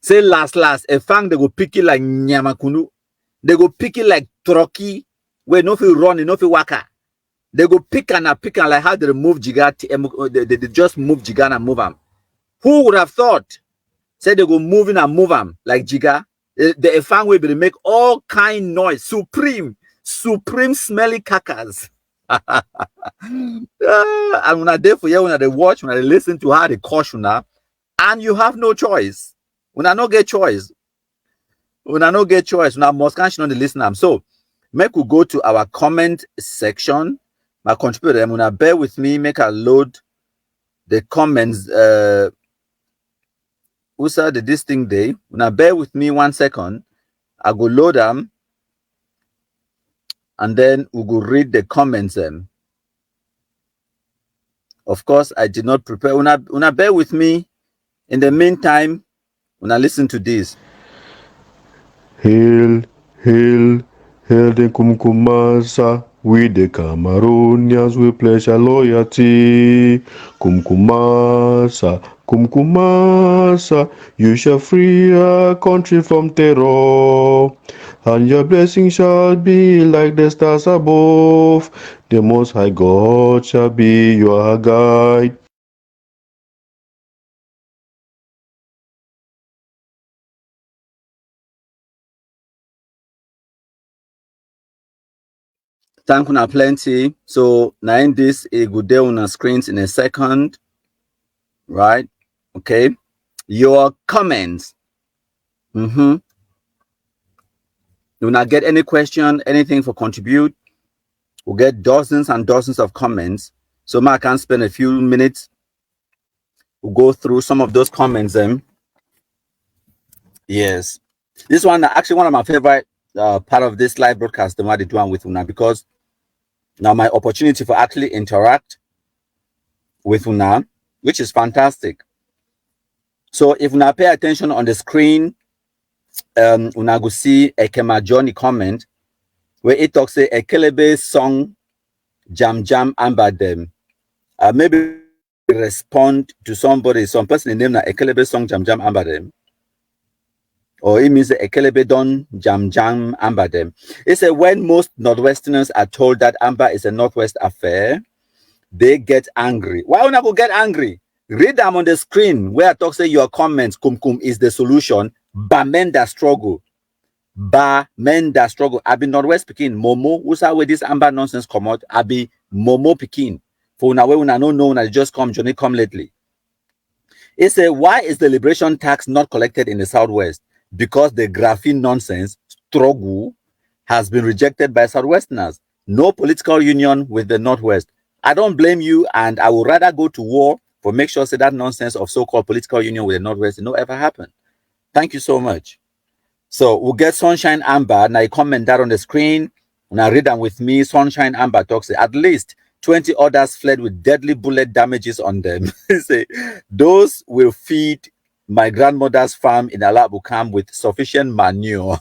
Say last, a fang they go pick it like nyamakunu. They go pick it like troki. Where no feel run, no feel waka. They go pick and like how they move Jiga. They just move Jiga and move them. Who would have thought? Say they go moving and move them like Jiga. The fang will make all kind noise. Supreme smelly cackers. And when I there for you, when they watch, when they listen to how they caution her, and you have no choice. When I not get choice, when I must catch on the listener. So make we go to our comment section. My contributor, I'm gonna bear with me, make a load the comments. Usa the this thing day. Now bear with me 1 second. I go load them, and then we go read the comments. Of course, I did not prepare. Una bear with me. In the meantime, una listen to this. Hail, hail, hail the Kumkumasa. We the Cameroonians, we pledge our loyalty. Kumkumasa, Kumkumasa, you shall free our country from terror. And your blessing shall be like the stars above. The Most High God shall be your guide. Thank you plenty. So now in this, a good day on our screens in a second. Right? Okay. Your comments. You will not get any question, anything for contribute. We'll get dozens and dozens of comments. So I can spend a few minutes. We'll go through some of those comments. Yes. This one actually one of my favorite part of this live broadcast, the one they do with Una, because now my opportunity for actually interact with Una, which is fantastic. So if Una pay attention on the screen, Una go see Ekema Johnny comment where it talks a Kelebe song Jam Jam Amba them. Maybe respond to somebody, some person named a Kelebe song Jam Jam Amba them. Or it means a Kelebe don Jam Jam Amba them. It's a when most Northwesterners are told that Amba is a Northwest affair, they get angry. Why would I go get angry? Read them on the screen where I talk say your comments, Kum is the solution. Bamenda struggle. Bamenda struggle. I be Northwest Pekin. Momo, who's where this Amba nonsense come out? I be Momo Pekin. For now, when I don't know, when I just come, Johnny come lately. It's a why is the liberation tax not collected in the Southwest? Because the graphene nonsense struggle has been rejected by Southwesterners. No political union with the Northwest. I don't blame you, and I would rather go to war for make sure say that nonsense of so-called political union with the Northwest no ever happen. Thank you so much. So we'll get Sunshine Amber. Now you comment that on the screen. Now read them with me. Sunshine Amber talks at least 20 others fled with deadly bullet damages on them. Say, those will feed my grandmother's farm in Alabukam with sufficient manure.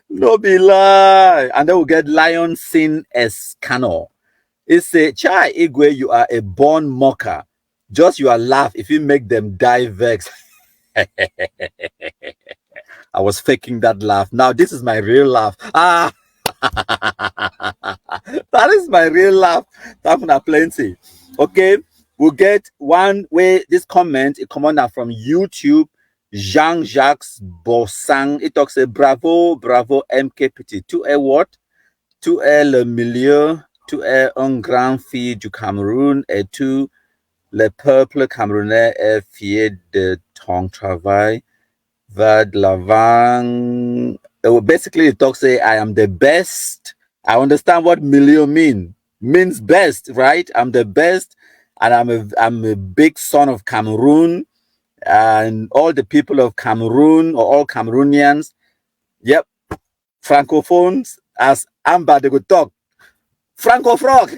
No be lie. And then we'll get Lion Sin Escano. It's a Chai Igwe, you are a born mocker. Just you are laugh if you make them die vex. I was faking that laugh. Now this is my real laugh. That is my real laugh. That's plenty. Okay, we'll get one way this comment, a commander from YouTube, Jean-Jacques Bossang. It talks a bravo, bravo MKPT. Tu es what? Tu es le milieu, tu es un grand fille du Cameroun et tu le peuple camerounais est fier de ton travail. Va de l'avant. Basically, it talks say, I am the best. I understand what milieu means best, right? I'm the best, and I'm a big son of Cameroon, and all the people of Cameroon or all Cameroonians. Yep, francophones as Amba they could talk. Franco Frog.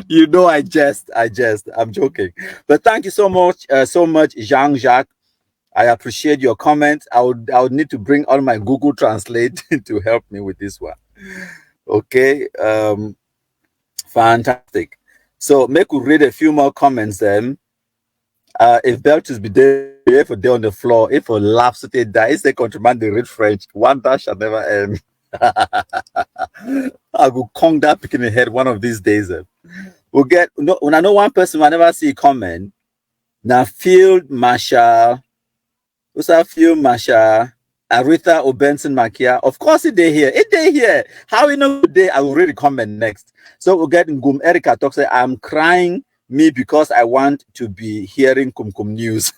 You know, I jest. I'm joking, but thank you so much, Jean-Jacques. I appreciate your comment. I would need to bring on my Google Translate to help me with this one. Okay, fantastic. So make we read a few more comments then. If Belches be there, if they on the floor, if a laughs they die, it's a contreband they read French. One that shall never end. I will conk that pick in the head one of these days. We'll get no when I know one person I never see comment. Now Field Marshal, what's that Field Marshal? Aretha Obenson Makia. Of course it they here. It they here. How we know today I will read the comment next. So we'll get Ngum Erica talk say I'm crying me because I want to be hearing Kumkum news.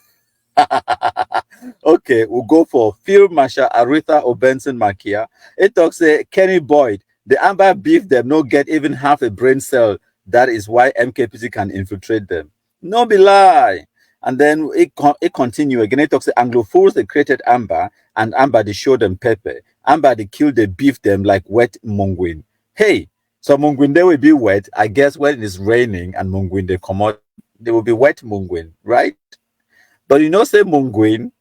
Okay, we'll go for Field Marshal Aretha Obenson Makia. It talks say Kenny Boyd. The Amber beef them no get even half a brain cell. That is why MKPC can infiltrate them. No be lie. And then it continue again. It talks say Anglophones they created Amber and Amber they showed them pepper. Amber they killed they beef them like wet monguin. Hey, so monguin they will be wet. I guess when it's raining and monguin they come out, they will be wet monguin, right? But you know, say monguin,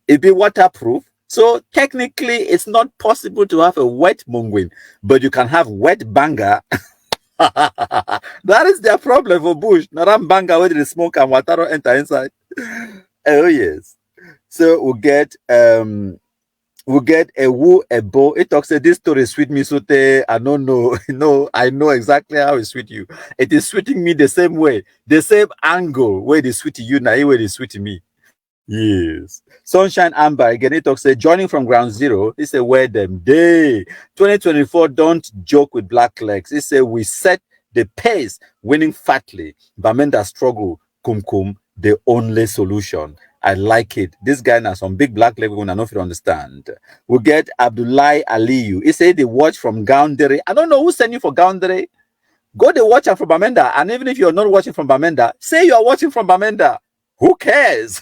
it be waterproof. So technically, it's not possible to have a wet monguin, but you can have wet banger. That is their problem for bush. Not banger where the smoke and water don't enter inside. Oh yes. So we'll get a woo a bow. It talks say this story sweet me so I don't know. No, I know exactly how it sweet you. It is sweeting me the same way, the same angle where it is sweet you now, where it is sweet me. Yes. Sunshine Amber again. It talks say joining from ground zero. It's a where them day. 2024. Don't joke with black legs. It's a we set the pace, winning fatly. Bamenda struggle. Kum kum. The only solution. I like it. This guy now some big black leg. We're know if you understand. We get Abdullahi Aliyu. He said they watch from Goundere. I don't know who sent you for Goundere. Go the watch from Bamenda. And even if you're not watching from Bamenda, say you're watching from Bamenda. Who cares?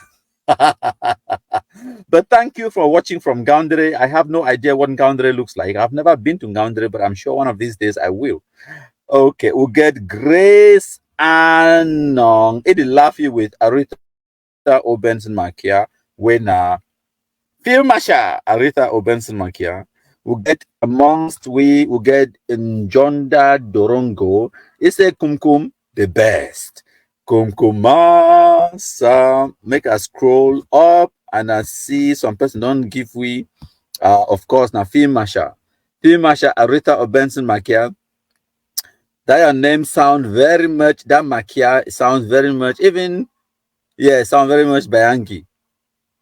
But thank you for watching from Goundere. I have no idea what Goundere looks like. I've never been to Goundere, but I'm sure one of these days I will. Okay, we'll get Grace Anong. It is laughing with Aretha Obenson Makia. When Phil Masha, Aretha Obenson Makia. We'll get amongst we'll get Njonda Dorongo. It's a kumkum, the best. Kumkumasa, make us scroll up and I see some person don't give we of course now Phil Masha. Phil Masha Aretha Obenson Makia. That your name sound very much that Makia sounds very much even sound very much Bayangi.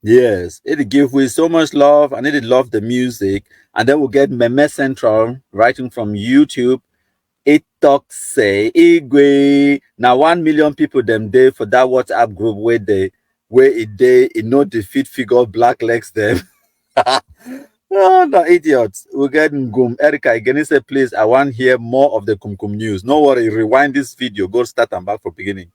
Yes, it give we so much love and it love the music. And then we'll get Meme Central writing from YouTube. It talks say Igwe. Now 1 million people them day for that WhatsApp group where it no defeat figure black legs them. Oh, no idiots. We'll get Ngum Erica again. He said, please, I want to hear more of the Kumkum news. No worry, rewind this video, go start and back from beginning.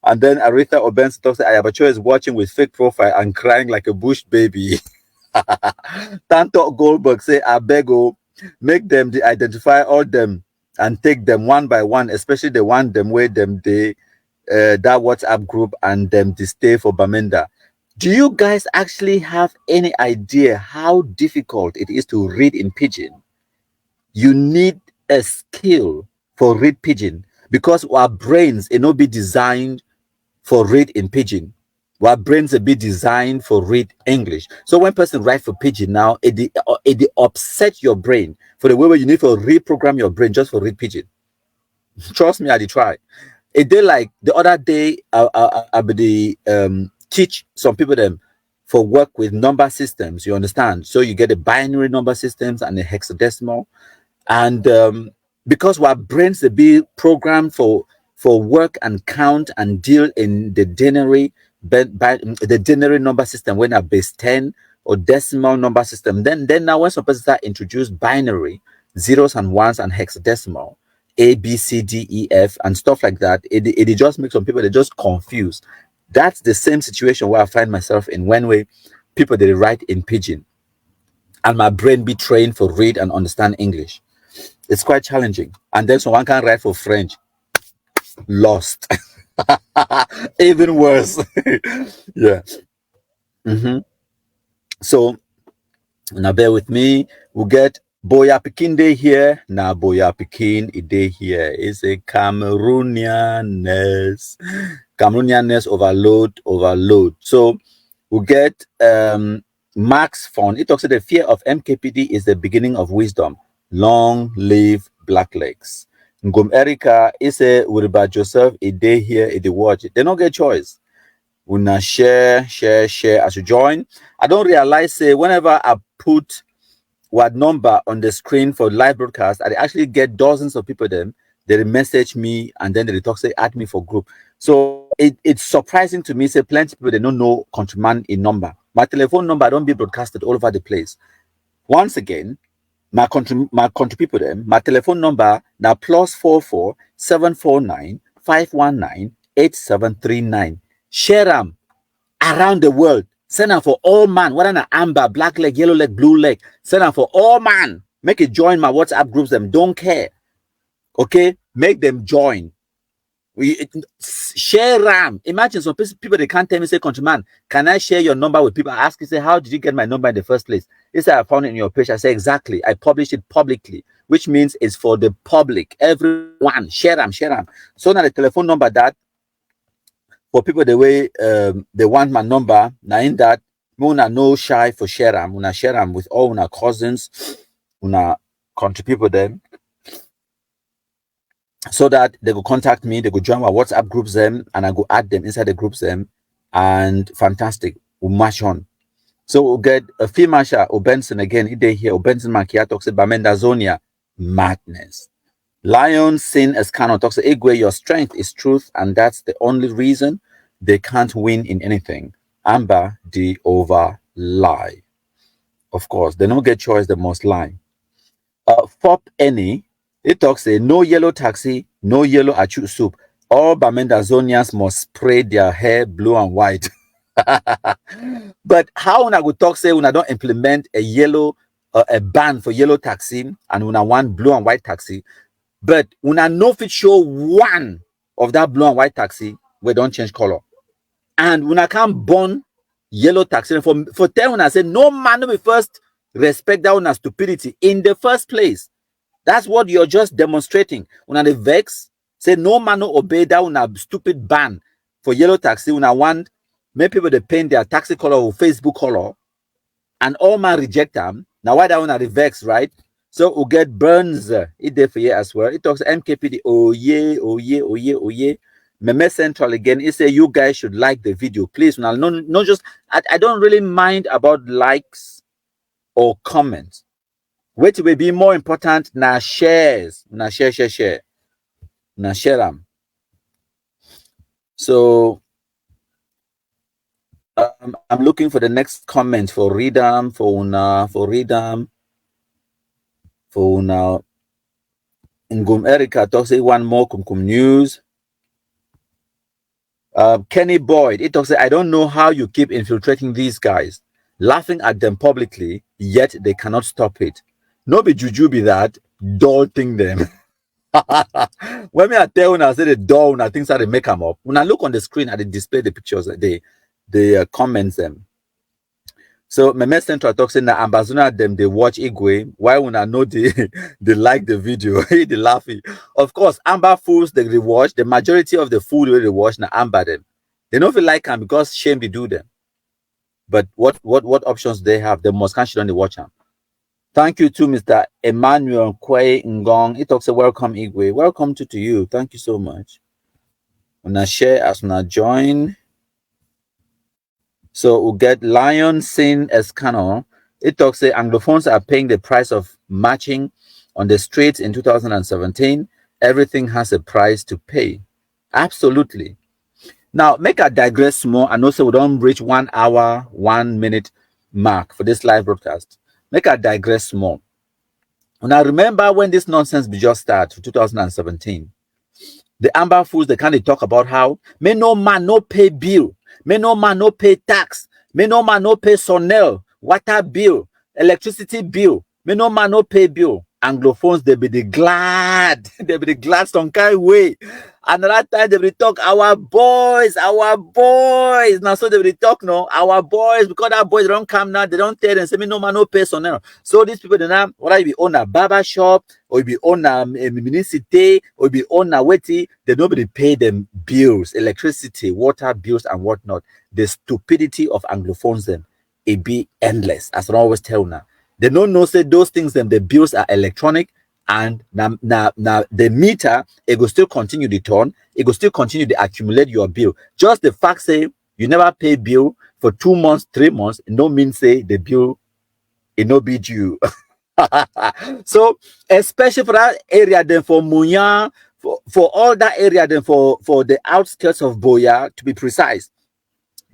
And then Aretha Obenson talks, Ayabacho is watching with fake profile and crying like a bush baby. Tanto Goldberg say, I beg you, make them identify all them and take them one by one, especially the one them where them they that WhatsApp group and them to stay for Bamenda. Do you guys actually have any idea how difficult it is to read in pidgin? You need a skill for read pidgin because our brains it not be designed for read in pidgin. Our brains are be designed for read English. So when person write for pidgin now, it upset your brain for the way where you need to reprogram your brain just for read pidgin. Trust me, I did try. It did like the other day. I be teach some people them for work with number systems. You understand? So you get the binary number systems and the hexadecimal, and because our brains they be programmed for work and count and deal in the denary number system when a base 10 or decimal number system. Then now when some person start introduce binary zeros and ones and hexadecimal A, B, C, D, E, F and stuff like that, it just makes some people they just confused. That's the same situation where I find myself in when people they write in pidgin and my brain be trained for read and understand English. It's quite challenging. And then someone can write for French. Lost. Even worse. Yeah. So now bear with me. We'll get Boya Pekin Day here. Now Boya Pekin Day here is a Cameroonianness. Cameroonianness overload. So we get Max Fon. It talks about the fear of MKPD is the beginning of wisdom. Long live Black Legs. Ngum Erica is a Uriba Joseph a day here, a day watch. They don't get choice. Una share as you join. I don't realize say whenever I put what number on the screen for live broadcast, I actually get dozens of people then they message me and then they talk say add me for group. So it's surprising to me. Say plenty of people they don't know countryman in number. My telephone number don't be broadcasted all over the place. Once again, my country people them, my telephone number now +44 749 519 8739. Share them around the world. Send them for all man. Whether an amber, black leg, yellow leg, blue leg. Send them for all man. Make it join my WhatsApp groups. Them don't care. Okay, make them join. Share RAM. Imagine some people they can't tell me say, countryman, can I share your number with people? I ask you say, how did you get my number in the first place? They say I found it in your page. I say exactly. I published it publicly, which means it's for the public. Everyone share them. So now the telephone number that for people the way they want my number. Now in that, una no shy for share them. Una share them with all una cousins, una country people them. So that they go contact me, they go join my WhatsApp groups them, and I go add them inside the groups them, and fantastic, we'll match on. So we'll get a female Masha or Benson again, if they here, or Benson Makia talks about Mendazonia, madness. Lion Sin Escano talks about Igwe, your strength is truth, and that's the only reason they can't win in anything. Amber, the over lie. Of course, they don't get choice, they must lie. Fop any. It talks say no yellow taxi, no yellow achu soup. All Bamendazonians must spray their hair blue and white. But how una go talk say una don't implement a yellow a ban for yellow taxi and una want blue and white taxi, but una no fit show one of that blue and white taxi we don't change color, and una can't burn yellow taxi for tell una say no man no be first respect that una stupidity in the first place. That's what you're just demonstrating. Una the vex say no man no obey that una stupid ban for yellow taxi. Una want make people they paint their taxi color or Facebook color, and all man reject them. Now why that una the vex, right? So we get Burns it there for you as well. It talks MKPD. Oh yeah. Meme Central again. It say you guys should like the video, please. Now no just I don't really mind about likes or comments. Which will be more important na shares. Na share. Na share them. So I'm looking for the next comment for Redam, for una. Ngum Erica talks say one more Kumkum news. Kenny Boyd, it talks say I don't know how you keep infiltrating these guys, laughing at them publicly, yet they cannot stop it. No be juju be that, dolting them. When me I tell when I say the door, when I think they make them up. When I look on the screen, I display the pictures, the comments them. So Meme Central talks in the Ambazuna them they watch Igwe. Why when I know they like the video, they laughing. Of course, Amber fools they watch. The majority of the food where they watch now Amber them. They don't feel like them because shame they do them. But what options they have? They must can't on watch them. Thank you to Mr. Emmanuel Kwei Ngong. It talks a welcome Igwe. Welcome to you. Thank you so much. When I share as when I join. So we'll get Lion Sin Escano. It talks say Anglophones are paying the price of marching on the streets in 2017. Everything has a price to pay. Absolutely. Now make I digress more and also we don't reach 1 hour, 1 minute mark for this live broadcast. Make I digress more. Now remember when this nonsense be just started 2017. The Amber Fools they kind of talk about how may no man no pay bill. May no man no pay tax. May no man no pay Sonel, water bill, electricity bill. May no man no pay bill. Anglophones, they be the glad, they be the glad some kind way. Another time they will talk, our boys, our boys. Now, so they will talk, no, our boys, because our boys don't come now, they don't tell them, say, me no man, no person now. So these people, they now, whether you be own a barber shop, or you be own a municipality, or you be own a wetty, they nobody pay them bills, electricity, water bills, and whatnot. The stupidity of Anglophones, them, it be endless, as I always tell now. They don't know, say, those things, them, the bills are electronic, and now the meter, it will still continue the turn, it will still continue to accumulate your bill. Just the fact say you never pay bill for 2 months, 3 months, no mean say the bill it no be due. So especially for that area, then for Munya, for all that area, then for the outskirts of Boya, to be precise,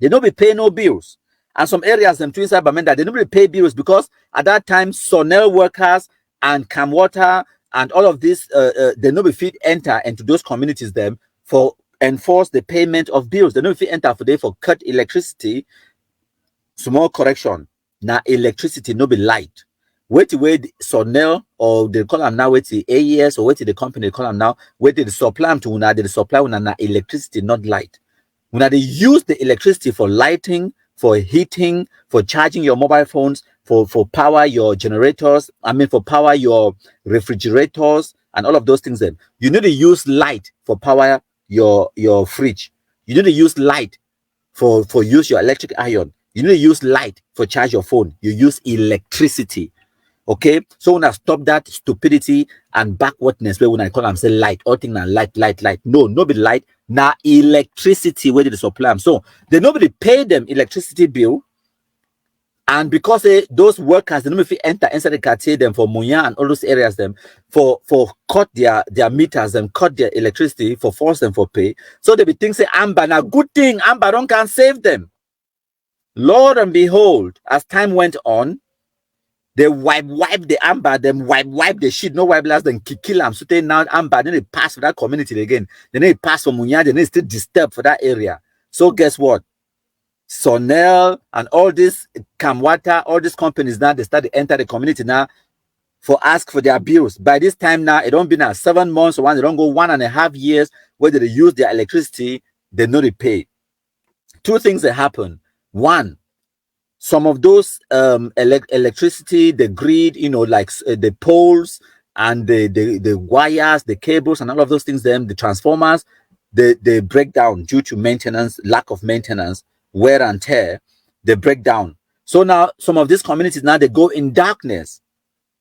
they don't be paying no bills. And some areas them inside Bamenda, they don't really pay bills because at that time, Sonel workers and Camwater and all of this, they don't be fit enter into those communities them for enforce the payment of bills. They don't fit enter for they for cut electricity. Small correction. Now electricity no be light. Wait Sonel or they call them now wait AES or wait the company they call them now wait the supply them to una the supply una na electricity not light. When they use the electricity for lighting, for heating, for charging your mobile phones, for power your generators, I mean for power your refrigerators and all of those things, then you need to use light for power your fridge. You need to use light for use your electric iron. You need to use light for charge your phone. You use electricity. Okay, so when I stop that stupidity and backwardness, where when I call them say light, all thing now light. No be light, now electricity where did they supply them. So they nobody pay them electricity bill, and because those workers they nobody enter inside the quartier them for Munya and all those areas them for cut their meters and cut their electricity for force them for pay. So they be think say Amba now good thing Amba don't can save them. Lord and behold, as time went on, they wipe the Amba, them wipe the shit, no wipe last, then kill them. So they now Amba, then they pass for that community again. Then they pass for Munya, then they still disturb for that area. So guess what? Sonel and all this Kamwata, all these companies now, they start to enter the community now for ask for their bills. By this time now, it don't be now 7 months or one, they don't go 1.5 years where they use their electricity, they know they pay. Two things that happen. One, some of those electricity, the grid, like the poles and the wires, the cables and all of those things, the transformers, they break down due to maintenance, lack of maintenance, wear and tear, they break down. So now some of these communities now they go in darkness.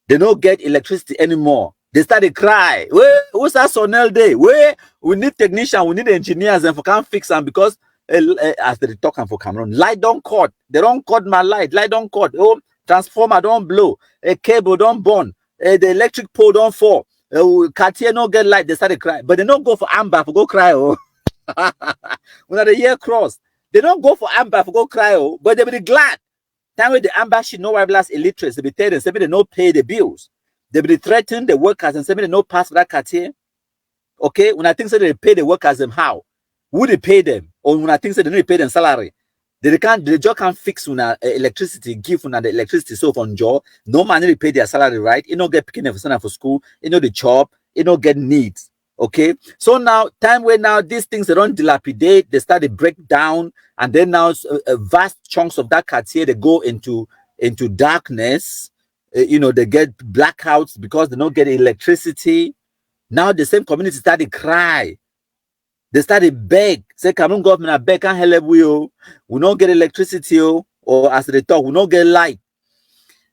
They don't get electricity anymore. They start to cry. What's that Sonel day? We need technicians, we need engineers and for can't fix them because as they talk for Cameroon, light don't cut. They don't cut my light. Light don't cut. Oh, transformer don't blow. A cable don't burn. The electric pole don't fall. Cartier no get light. They start to cry, but they don't go for Amba for go cry. Oh, when the year cross, they don't go for Amba for go cry. Oh, but they be glad. Time with the Amba she no wipe last illiterates. They be telling them they no pay the bills. They be threatening the workers and say they no pass for that Cartier. Okay, when I think so they pay the workers them how? Would they pay them? Or when I think so they don't pay them salary, they just can't fix una electricity, give una the electricity so from job. No man they pay their salary, right? You know get picking for school, you know the job, you know get needs. Okay, so now time where now these things they don't dilapidate, they start to break down, and then now vast chunks of that Cartier they go into darkness. They get blackouts because they don't get electricity. Now the same community start to cry. They started beg, say Cameroon government I beg can't help we don't get electricity or as they talk, we don't get light.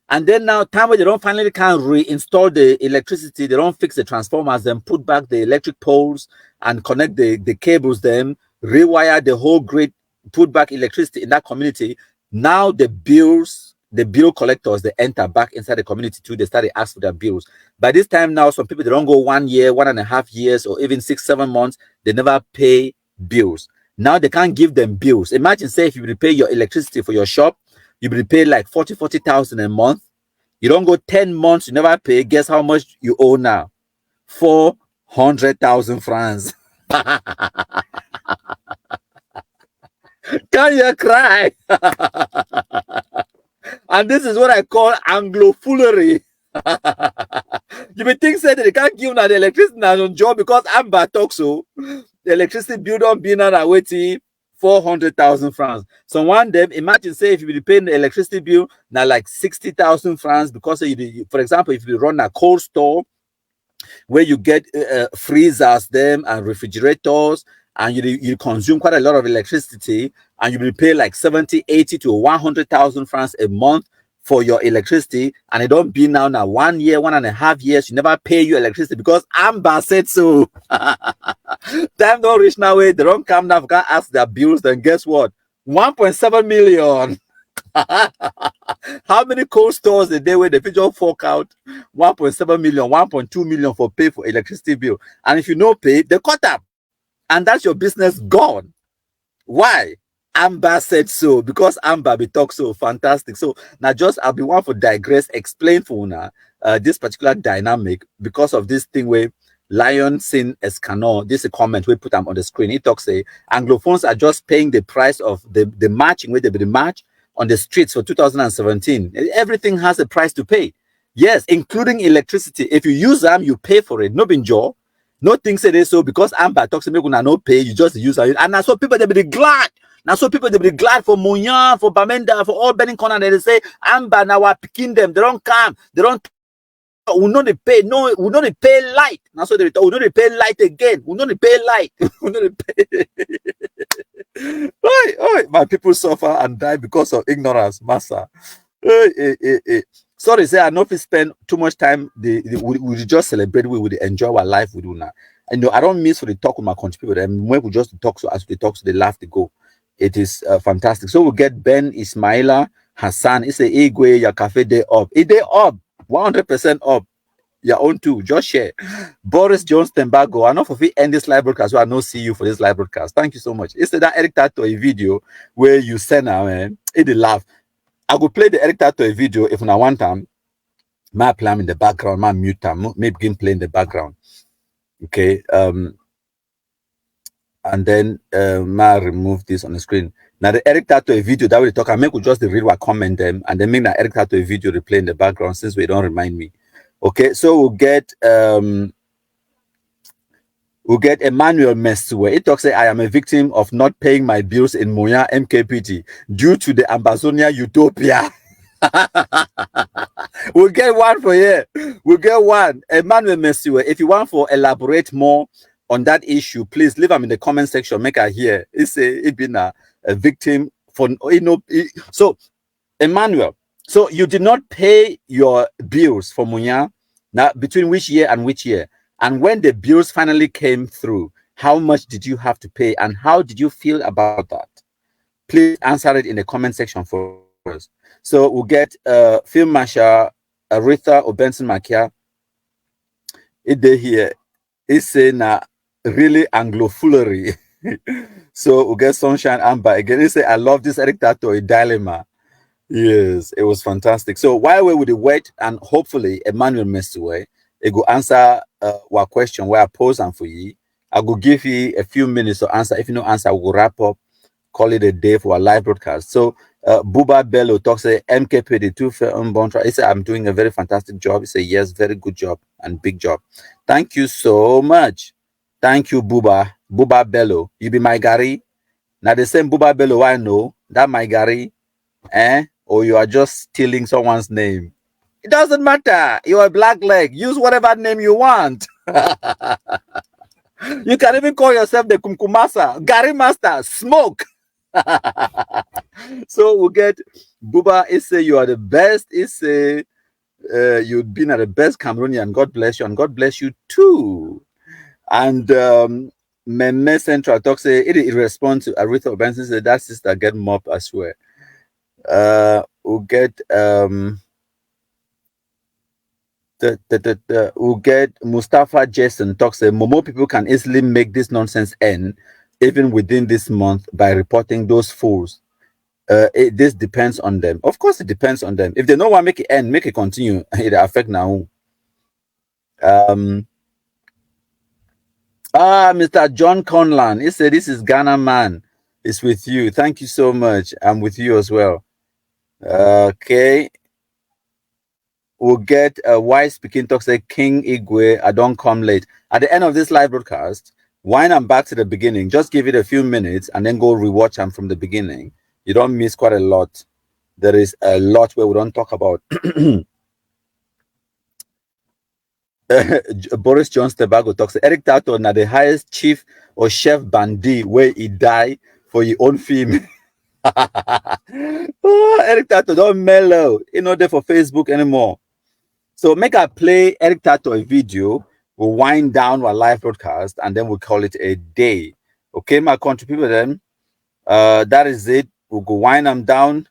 And then now time where they don't finally can reinstall the electricity, they don't fix the transformers, then put back the electric poles and connect the cables, then rewire the whole grid, put back electricity in that community. Now the bill collectors, they enter back inside the community too. They start to ask for their bills. By this time now, some people, they don't go 1 year, 1.5 years, or even 6-7 months. They never pay bills. Now they can't give them bills. Imagine, say, if you repay your electricity for your shop, you will pay like 40,000 a month. You don't go 10 months, you never pay. Guess how much you owe now? 400,000 francs. Can you cry? And this is what I call Anglo-foolery. You may think say that they can't give now the electricity now on job because Amba talk so. The electricity bill don't be now waiting 400,000 francs. So one day, imagine say if you be paying the electricity bill now like 60,000 francs because for example, if you run a cold store where you get freezers them and refrigerators and you consume quite a lot of electricity and you will pay like 70, 80 to 100,000 francs a month for your electricity, and it don't be now 1 year, 1.5 years, you never pay your electricity because Amber said so. Time don't reach now way, they don't come now, can ask their bills, then guess what? 1.7 million. How many cold stores a day where they just fork out 1.7 million, 1.2 million for pay for electricity bill? And if you no pay, they cut up. And that's your business gone. Why? Amber said so because Amber be talk so fantastic. So now just I'll be one for digress, explain for Una this particular dynamic because of this thing where Lion Sin Escanor, this is a comment we put them on the screen. It talks say Anglophones are just paying the price of the marching where they be the march on the streets for 2017. Everything has a price to pay. Yes, including electricity. If you use them, you pay for it. No binjo. No thing say this so because Amber talks to me gonna no pay, you just use it. And now so people they be glad. Now so people they be glad for Munyan, for Bamenda, for all Benin corner. They say Amber now we're picking them. They don't come. They don't we know they pay no we know they pay light. Now so they we know they pay light again. We know they pay light. We know they pay. Oi, my people suffer and die because of ignorance, massa. Sorry, say I know if we spend too much time, we just celebrate, we would enjoy our life with Una. I know I don't miss for the talk with my country people. And when we just talk, so as we talk, so they laugh, they go. It is fantastic. So we get Ben Ismaila Hassan. It's a Igwe, your cafe day up. It day up, 100% up. Your own too. Just share. Boris Jones Tembago. I know if we end this live broadcast, so I know see you for this live broadcast. Thank you so much. It's that Eric Tato a video where you send her, man. It laugh. I could play the Eric Tato a video if I want time. My plan in the background, my mute time, maybe begin playing the background. Okay. And then my remove this on the screen. Now the Eric Tato a video that we talk, I make just the read what comment them and then make the Eric Tato a video replay in the background since we don't remind me. Okay, so we'll get Emmanuel Mesue. It talks say I am a victim of not paying my bills in Moya MKPT due to the Amazonia utopia. We'll get one for here. We'll get one. Emmanuel Mesue. If you want to elaborate more on that issue, please leave them in the comment section. Make her hear. It's been a victim for so Emmanuel. So you did not pay your bills for Munya now between which year and which year? And when the bills finally came through, how much did you have to pay and how did you feel about that? Please answer it in the comment section for us. So we'll get Film Marshal Aretha Obenson Makia. It day here. It's saying really Anglofoolery. So we'll get Sunshine Amber again. It say I love this Eric Tato a dilemma. Yes, it was fantastic. So while we would wait and hopefully Emmanuel Mesue, it will answer what question where I pose and for you. I will give you a few minutes to answer. If you no answer, we'll wrap up, call it a day for our live broadcast. So Buba Bello talks a MKPD 2 Bontra. He said I'm doing a very fantastic job. He said yes, very good job and big job. Thank you so much. Thank you, Buba. Buba Bello. You be my Gary. Now the same Buba Bello I know, that my Gary, or you are just stealing someone's name. It doesn't matter. You're a black leg. Use whatever name you want. You can even call yourself the Kumkumasa, Gary Master, Smoke. So we'll get Buba. It say you are the best. It say you've been at the best Cameroonian. God bless you, and God bless you too. And Meme Central talk say it responds to Aretha Benson say that sister get mob, I swear. We'll get we'll get Mustafa Jason talks say Momo people can easily make this nonsense end even within this month by reporting those fools. This depends on them. Of course, it depends on them. If they don't want to make it end, make it continue. It affect now. Mr. John Conlan, he said this is Ghana man. It's with you. Thank you so much. I'm with you as well. Okay. we'll get a wise speaking talk say King Igwe, I don't come late. At the end of this live broadcast, wind them back to the beginning. Just give it a few minutes and then go rewatch them from the beginning. You don't miss quite a lot. There is a lot where we don't talk about. Boris John Stebago talks. Eric Tataw na the highest chief or chef bandi where he die for your own film. Oh, Eric Tataw don't mellow. He not there for Facebook anymore. So make I play Eric Tataw a video. We'll wind down our live broadcast and then we'll call it a day. Okay, my country people then. That is it. We'll go wind them down.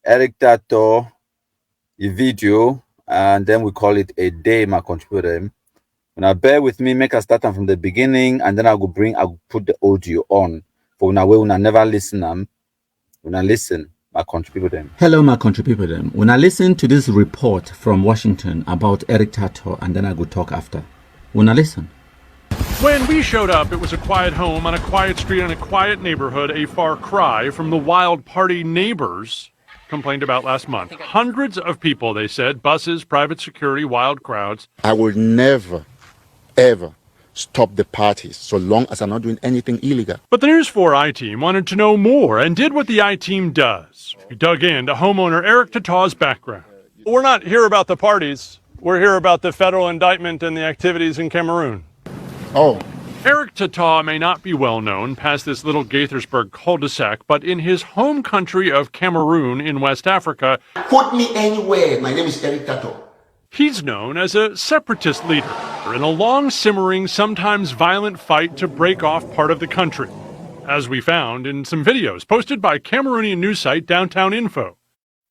Eric Tataw, a video, and then we call it a day, my country people then. Now bear with me, make us start from the beginning, and then I'll put the audio on. For now, we will never listen. When I listen, my country people them. Hello, my country people them. When I listen to this report from Washington about Eric Tataw, and then I go talk after. When I listen. When we showed up, it was a quiet home on a quiet street in a quiet neighborhood, a far cry from the wild party neighbors complained about last month. Hundreds of people, they said, buses, private security, wild crowds. I will never, ever stop the parties so long as I'm not doing anything illegal. But the News 4 I-Team wanted to know more and did what the I-Team does. We dug into homeowner Eric Tataw's background. We're not here about the parties. We're here about the federal indictment and the activities in Cameroon. Oh. Eric Tataw may not be well known past this little Gaithersburg cul-de-sac, but in his home country of Cameroon in West Africa, Put me anywhere. My name is Eric Tataw. he's known as a separatist leader in a long simmering, sometimes violent fight to break off part of the country, as we found in some videos posted by Cameroonian news site Downtown Info.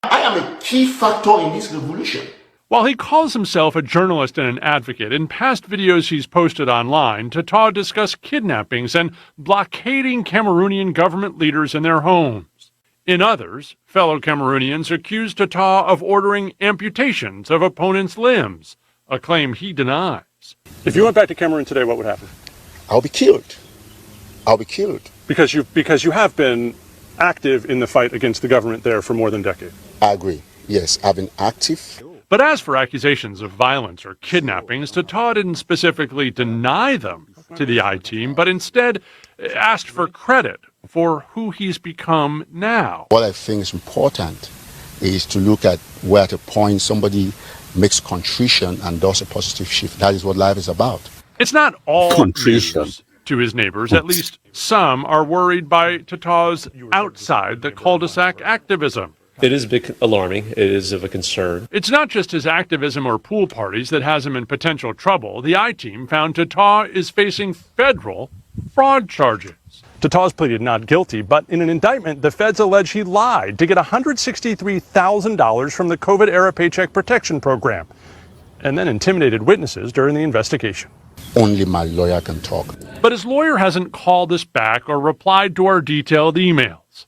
I am a key factor in this revolution. While he calls himself a journalist and an advocate, in past videos he's posted online, Tataw discussed kidnappings and blockading Cameroonian government leaders in their homes. In others, fellow Cameroonians accused Tataw of ordering amputations of opponents' limbs, a claim he denies. If you went back to Cameroon today, what would happen? I'll be killed. I'll be killed. Because you have been active in the fight against the government there for more than a decade. I agree. Yes, I've been active. But as for accusations of violence or kidnappings, Tataw didn't specifically deny them to the I-Team, but instead asked for credit for who he's become now. What I think is important is to look at where at a point somebody makes contrition and does a positive shift. That is what life is about. It's not all Contrition news to his neighbors. At least some are worried by Tataw's outside the cul-de-sac activism. It is a bit alarming. It is of a concern. It's not just his activism or pool parties that has him in potential trouble. The I-Team found Tataw is facing federal fraud charges. Tataw's pleaded not guilty, but in an indictment, the feds allege he lied to get $163,000 from the COVID-era Paycheck Protection Program and then intimidated witnesses during the investigation. Only my lawyer can talk. But his lawyer hasn't called us back or replied to our detailed emails.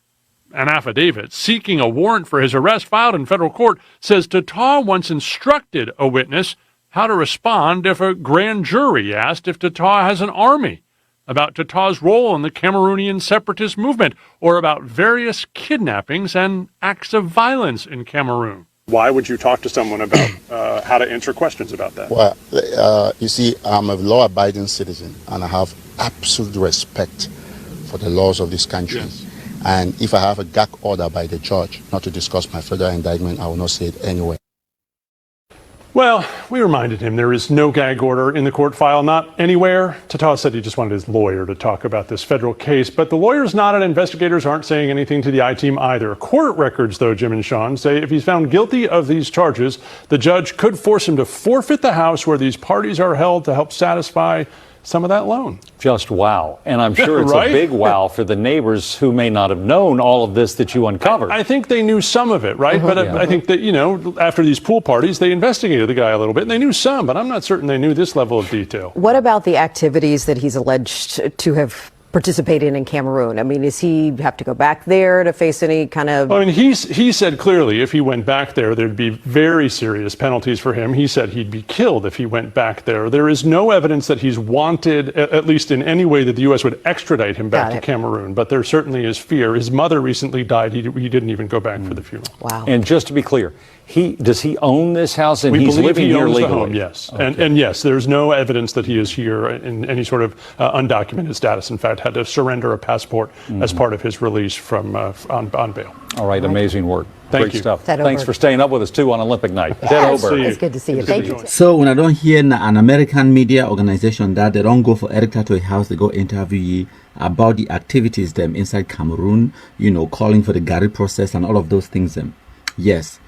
An affidavit seeking a warrant for his arrest filed in federal court says Tataw once instructed a witness how to respond if a grand jury asked if Tataw has an army, about Tataw's role in the Cameroonian separatist movement, or about various kidnappings and acts of violence in Cameroon. Why would you talk to someone about how to answer questions about that? Well, you see, I'm a law-abiding citizen, and I have absolute respect for the laws of this country. Yes. And if I have a gag order by the judge not to discuss my federal indictment, I will not say it anyway. Well, we reminded him there is no gag order in the court file, not anywhere. Tataw said he just wanted his lawyer to talk about this federal case, but the lawyers not and investigators aren't saying anything to the I-Team either. Court records, though, Jim and Sean, say if he's found guilty of these charges, the judge could force him to forfeit the house where these parties are held to help satisfy some of that loan. Just wow. And I'm sure it's Right? a big wow for the neighbors who may not have known all of this that you uncovered. I think they knew some of it, right? But I think that, after these pool parties, they investigated the guy a little bit, and they knew some, but I'm not certain they knew this level of detail. What about the activities that he's alleged to have participating in Cameroon? I mean, does he have to go back there to face any kind of... I mean, he said clearly if he went back there, there'd be very serious penalties for him. He said he'd be killed if he went back there. There is no evidence that he's wanted, at least in any way, that the U.S. would extradite him back to Cameroon. But there certainly is fear. His mother recently died. He didn't even go back for the funeral. Wow. And just to be clear, does he own this house and we he's believe living he here owns legally? the home, yes. Okay. And yes, there's no evidence that he is here in any sort of undocumented status. In fact, had to surrender a passport as part of his release from on bail. All right, amazing work. Thank Great you. stuff. Ted Thanks Oberg. for staying up with us too on Olympic night. Ted Yes. Oberg. It's good to see you. Thank you. So when I don't hear an American media organization that they don't go for Eric Tataw house, they go interview ye about the activities them inside Cameroon, calling for the Gary process and all of those things them. Yes,